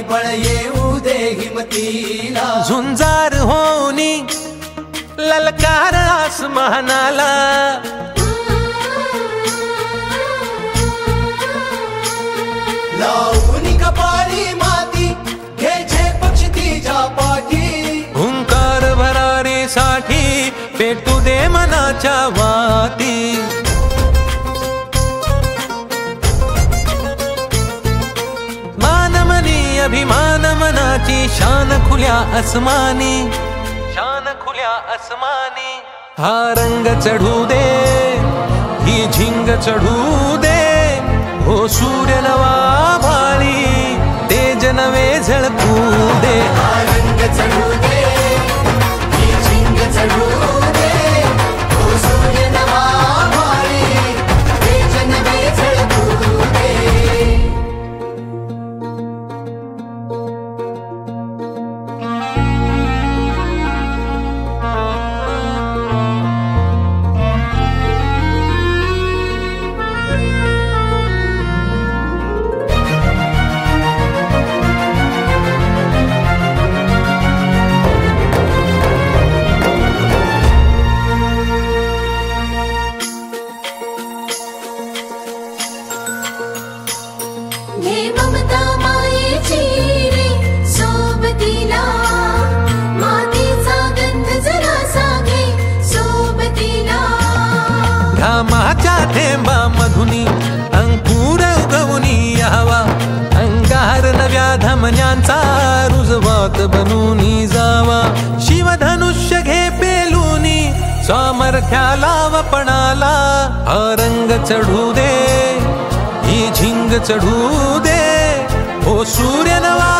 बळ येऊ दे हिमतीला, झुंजार होनी ललकार आसमानाला, लावून कपाळी माती घ्यायचे पक्ष तिच्या पाठी, हुंकार भरारीसाठी पेटू दे मनाच्या वाती, मानमनी अभिमान मनाची शान खुल्या आसमानी, शान खुल्या आसमानी, हा रंग चढू दे ही झिंग चढू दे, हो सूर्य नवा भाळी तेज नवे झळकू दे, हा रंग चढू दे ही झिंग चढू दे, हो सूर्य नवा भाळी तेज नवे झळकू दे. घे ममता मायेची रे सोबतीला, मातीचा गंध जरासा घे सोबतीला, घामाच्या थेंबा मधुनी अंकुर उगवूनी यावा, अंगार नव्या धमन्यांचा रुजवात बनूनी जावा, शिवधनुष्य घे पेलूनी सामर्थ्याला वपणाला, हा रंग चढू दे ही झिंग चढू दे, हो सूर्य नवा